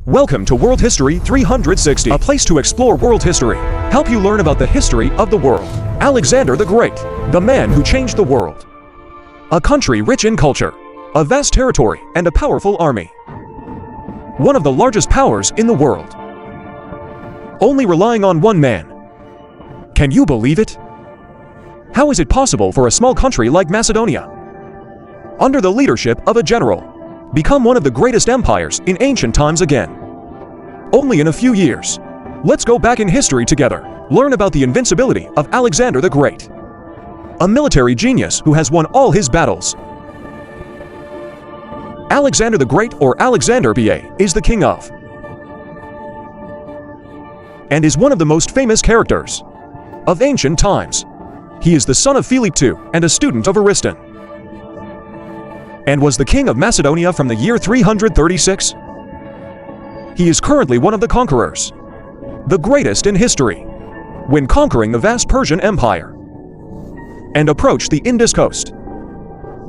Welcome to World History 360, a place to explore world history, help you learn about the history of the world. Alexander the Great, the man who changed the world. A country rich in culture, a vast territory, and a powerful army. One of the largest powers in the world. Only relying on one man. Can you believe it? How is it possible for a small country like Macedonia, under the leadership of a general, become one of the greatest empires in ancient times again? Only in a few years. Let's go back in history together, learn about the invincibility of Alexander the Great. A military genius who has won all his battles. Alexander the Great, or Alexander BA, is the king of, and is one of the most famous characters of ancient times. He is the son of Philip II and a student of Ariston, and was the king of Macedonia from the year 336. He is currently one of the conquerors, the greatest in history, when conquering the vast Persian Empire, and approached the Indus coast.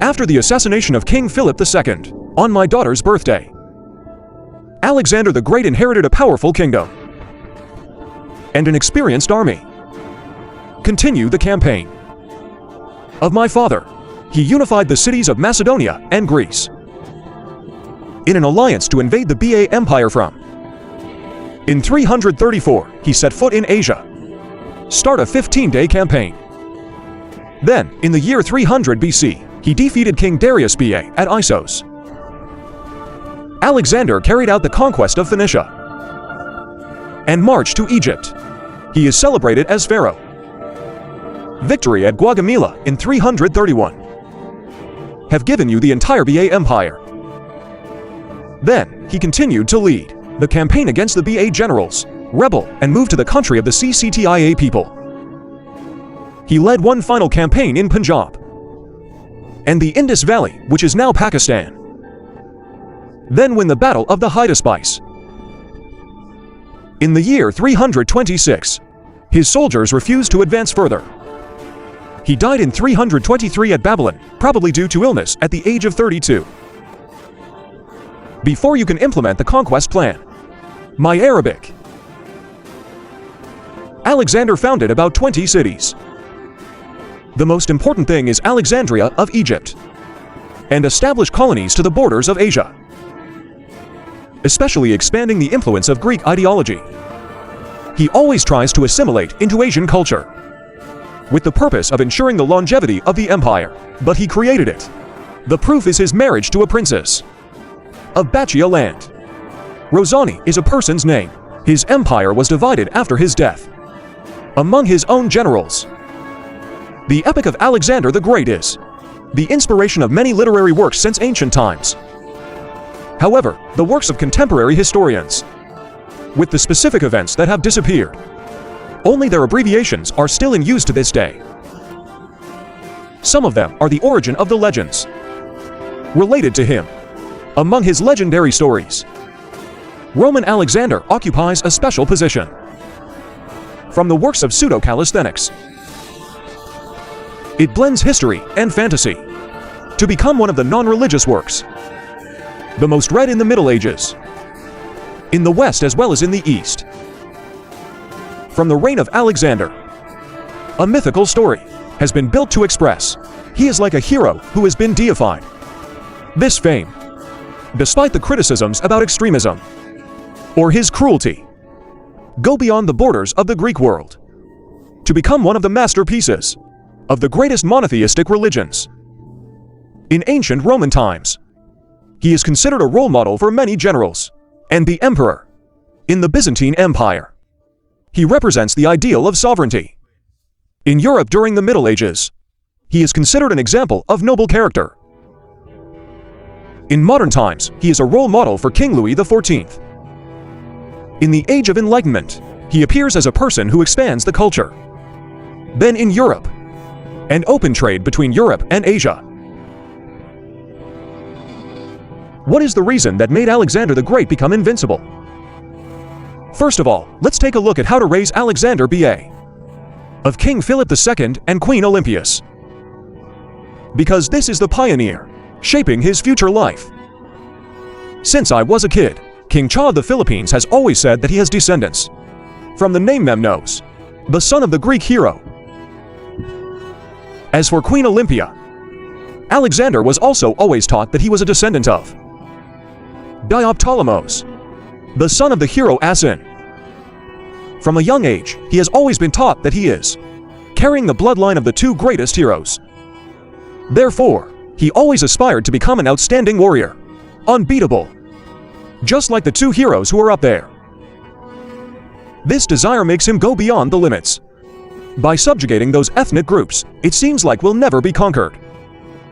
After the assassination of King Philip II, on my daughter's birthday, Alexander the Great inherited a powerful kingdom and an experienced army. Continue the campaign of my father. He unified the cities of Macedonia and Greece in an alliance to invade the BA Empire from. In 334, he set foot in Asia, start a 15-day campaign. Then, in the year 300 BC, he defeated King Darius BA at Issos. Alexander carried out the conquest of Phoenicia and marched to Egypt. He is celebrated as Pharaoh. Victory at Gaugamela in 331 have given you the entire BA Empire. Then, he continued to lead the campaign against the BA generals, rebel, and moved to the country of the CCTIA people. He led one final campaign in Punjab and the Indus Valley, which is now Pakistan. Then win the Battle of the Hydaspes. In the year 326, his soldiers refused to advance further. He died in 323 at Babylon, probably due to illness at the age of 32. Before you can implement the conquest plan, my Arabic. Alexander founded about 20 cities. The most important thing is Alexandria of Egypt, and established colonies to the borders of Asia, especially expanding the influence of Greek ideology. He always tries to assimilate into Asian culture, with the purpose of ensuring the longevity of the empire, but he created it. The proof is his marriage to a princess of Bacchia land. Rosani is a person's name. His empire was divided after his death among his own generals. The Epic of Alexander the Great is the inspiration of many literary works since ancient times. However, the works of contemporary historians, with the specific events that have disappeared, only their abbreviations are still in use to this day. Some of them are the origin of the legends related to him. Among his legendary stories, Roman Alexander occupies a special position. From the works of pseudo-calisthenics, it blends history and fantasy to become one of the non-religious works, the most read in the Middle Ages, in the West as well as in the East. From the reign of Alexander, a mythical story has been built to express he is like a hero who has been deified. This fame, despite the criticisms about extremism or his cruelty, go beyond the borders of the Greek world to become one of the masterpieces of the greatest monotheistic religions. In ancient Roman times, he is considered a role model for many generals and the emperor in the Byzantine Empire. He represents the ideal of sovereignty. In Europe during the Middle Ages, he is considered an example of noble character. In modern times, he is a role model for King Louis XIV. In the Age of Enlightenment, he appears as a person who expands the culture. Then in Europe, and open trade between Europe and Asia. What is the reason that made Alexander the Great become invincible? First of all, let's take a look at how to raise Alexander BA of King Philip II and Queen Olympias, because this is the pioneer shaping his future life. Since I was a kid, King Cha of the Philippines has always said that he has descendants from the name Memnos, the son of the Greek hero. As for Queen Olympia, Alexander was also always taught that he was a descendant of Dioptolemus, the son of the hero Asin. From a young age, he has always been taught that he is carrying the bloodline of the two greatest heroes. Therefore, he always aspired to become an outstanding warrior, unbeatable, just like the two heroes who are up there. This desire makes him go beyond the limits. By subjugating those ethnic groups, it seems like we'll never be conquered.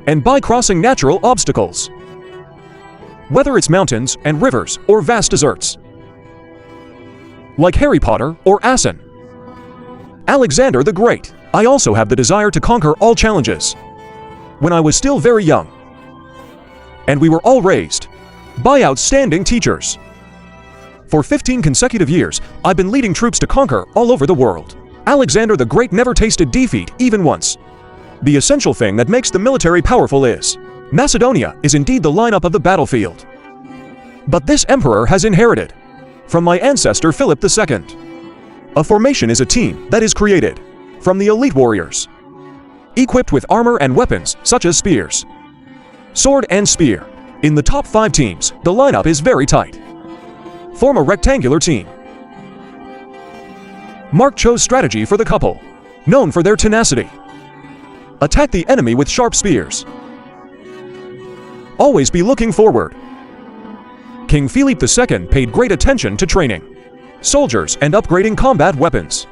And by crossing natural obstacles, whether it's mountains and rivers or vast deserts, like Harry Potter or Asin. Alexander the Great. I also have the desire to conquer all challenges. When I was still very young, and we were all raised by outstanding teachers. For 15 consecutive years, I've been leading troops to conquer all over the world. Alexander the Great never tasted defeat even once. The essential thing that makes the military powerful is Macedonia is indeed the lineup of the battlefield. But this emperor has inherited from my ancestor Philip II. A formation is a team that is created from the elite warriors, equipped with armor and weapons such as spears, sword and spear. In the top 5 teams, the lineup is very tight. Form a rectangular team. Mark chose strategy for the couple, known for their tenacity. Attack the enemy with sharp spears. Always be looking forward. King Philip II paid great attention to training soldiers and upgrading combat weapons.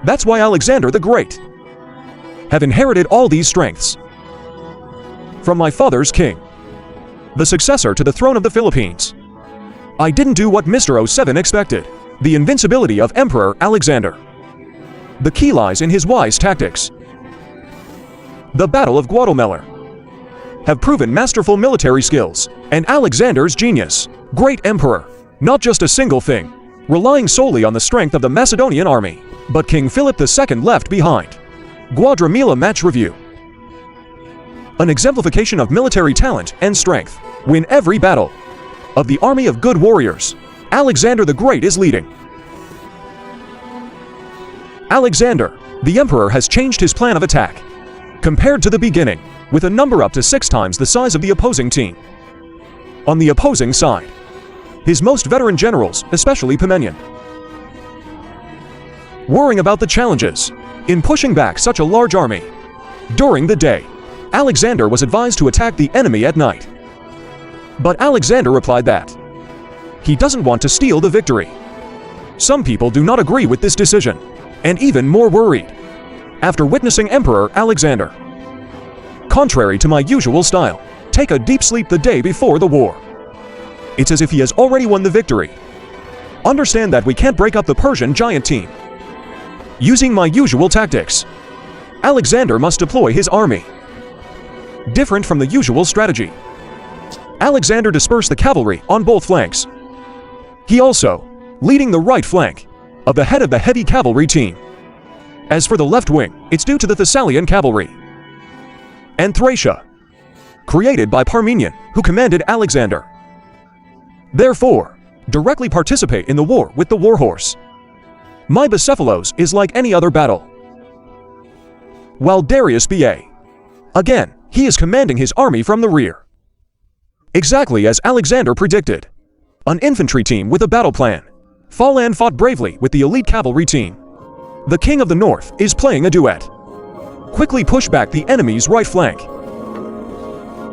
That's why Alexander the Great have inherited all these strengths from my father's king, the successor to the throne of the Philippines. I didn't do what Mr. 07 expected, the invincibility of Emperor Alexander. The key lies in his wise tactics. The Battle of Guadalmedar have proven masterful military skills and Alexander's genius. Great emperor, not just a single thing, relying solely on the strength of the Macedonian army, but King Philip II left behind. Guadalmedar Match Review. An exemplification of military talent and strength. Win every battle. Of the army of good warriors, Alexander the Great is leading. Alexander, the emperor, has changed his plan of attack, compared to the beginning, with a number up to 6 times the size of the opposing team. On the opposing side, his most veteran generals, especially Pamenian, worrying about the challenges in pushing back such a large army. During the day, Alexander was advised to attack the enemy at night. But Alexander replied that he doesn't want to steal the victory. Some people do not agree with this decision, and even more worried after witnessing Emperor Alexander, contrary to my usual style, take a deep sleep the day before the war. It's as if he has already won the victory. Understand that we can't break up the Persian giant team. Using my usual tactics, Alexander must deploy his army. Different from the usual strategy, Alexander dispersed the cavalry on both flanks. He also leading the right flank of the head of the heavy cavalry team. As for the left wing, it's due to the Thessalian cavalry and Thracia, created by Parmenion, who commanded Alexander. Therefore, directly participate in the war with the warhorse. My Bucephalos is like any other battle. While Darius BA, again, he is commanding his army from the rear. Exactly as Alexander predicted. An infantry team with a battle plan. Falan fought bravely with the elite cavalry team. The King of the North is playing a duet. Quickly push back the enemy's right flank.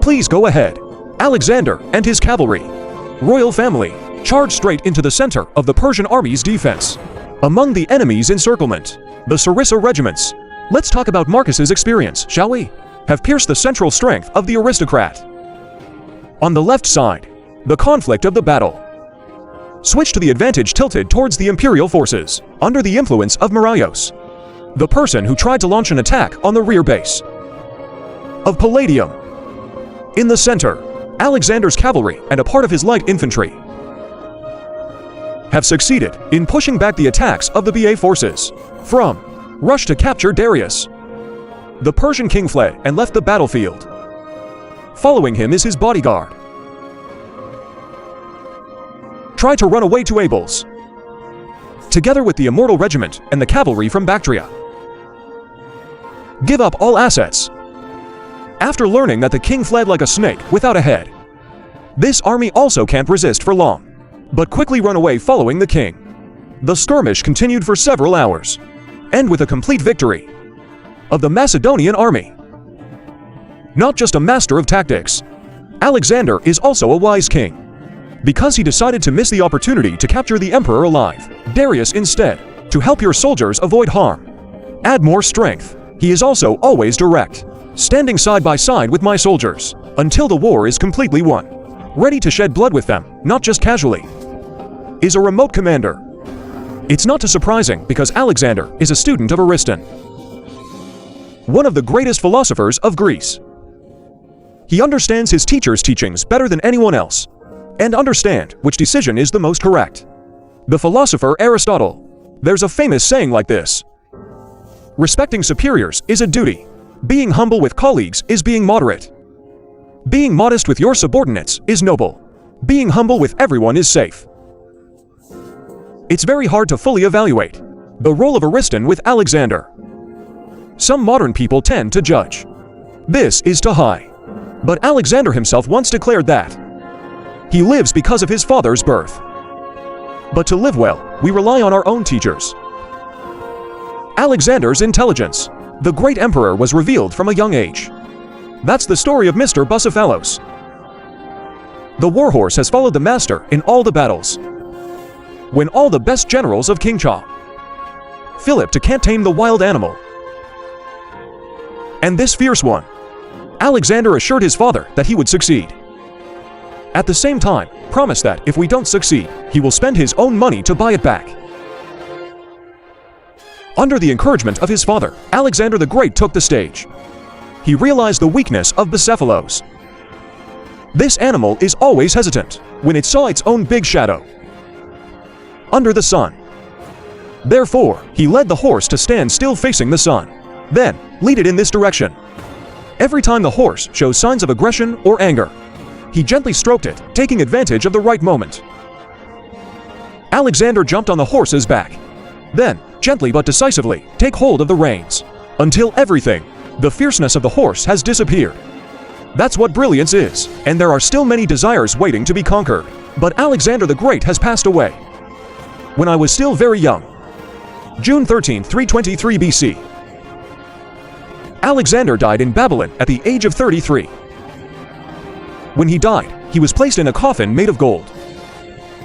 Please go ahead. Alexander and his cavalry, royal family, charged straight into the center of the Persian army's defense. Among the enemy's encirclement, the Sarissa regiments, let's talk about Marcus's experience, shall we? Have pierced the central strength of the aristocrat. On the left side, the conflict of the battle switched to the advantage tilted towards the imperial forces, under the influence of Marius, the person who tried to launch an attack on the rear base of Palladium. In the center, Alexander's cavalry and a part of his light infantry have succeeded in pushing back the attacks of the BA forces. From rush to capture Darius, the Persian king fled and left the battlefield. Following him is his bodyguard, try to run away to Abel's, together with the immortal regiment and the cavalry from Bactria. Give up all assets. After learning that the king fled like a snake without a head, this army also can't resist for long, but quickly run away following the king. The skirmish continued for several hours, and with a complete victory of the Macedonian army. Not just a master of tactics, Alexander is also a wise king. Because he decided to miss the opportunity to capture the emperor alive, Darius instead, to help your soldiers avoid harm, add more strength. He is also always direct, standing side by side with my soldiers, until the war is completely won. Ready to shed blood with them, not just casually. Is a remote commander. It's not too surprising because Alexander is a student of Ariston, one of the greatest philosophers of Greece. He understands his teacher's teachings better than anyone else, and understand which decision is the most correct. The philosopher Aristotle. There's a famous saying like this: respecting superiors is a duty. Being humble with colleagues is being moderate. Being modest with your subordinates is noble. Being humble with everyone is safe. It's very hard to fully evaluate the role of Ariston with Alexander. Some modern people tend to judge this is too high, but Alexander himself once declared that he lives because of his father's birth. But to live well, we rely on our own teachers. Alexander's intelligence. The great emperor was revealed from a young age. That's the story of Mr. Bucephalos. The warhorse has followed the master in all the battles. When all the best generals of King Cha, Philip can't tame the wild animal. And this fierce one, Alexander assured his father that he would succeed. At the same time, promised that if we don't succeed, he will spend his own money to buy it back. Under the encouragement of his father, Alexander the Great took the stage. He realized the weakness of Bucephalos. This animal is always hesitant when it saw its own big shadow under the sun. Therefore, he led the horse to stand still facing the sun. Then, lead it in this direction. Every time the horse shows signs of aggression or anger, he gently stroked it, taking advantage of the right moment. Alexander jumped on the horse's back. Then, gently but decisively, take hold of the reins, until everything, the fierceness of the horse, has disappeared. That's what brilliance is, and there are still many desires waiting to be conquered. But Alexander the Great has passed away when I was still very young. June 13, 323 BC. Alexander died in Babylon at the age of 33. When he died, he was placed in a coffin made of gold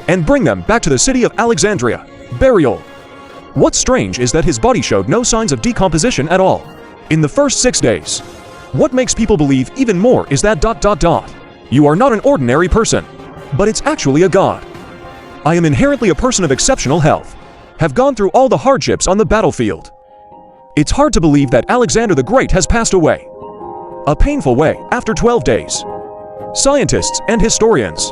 and bring them back to the city of Alexandria. Burial. What's strange is that his body showed no signs of decomposition at all in the first 6 days. What makes people believe even more is that ... You are not an ordinary person, but it's actually a god. I am inherently a person of exceptional health, have gone through all the hardships on the battlefield. It's hard to believe that Alexander the Great has passed away a painful way after 12 days. Scientists and historians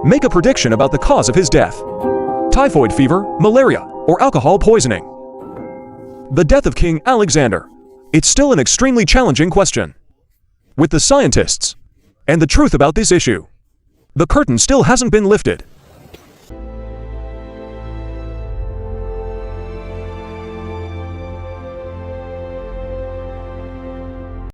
make a prediction about the cause of his death: typhoid fever, malaria, or alcohol poisoning. The death of King Alexander. It's still an extremely challenging question with the scientists and the truth about this issue. The curtain still hasn't been lifted.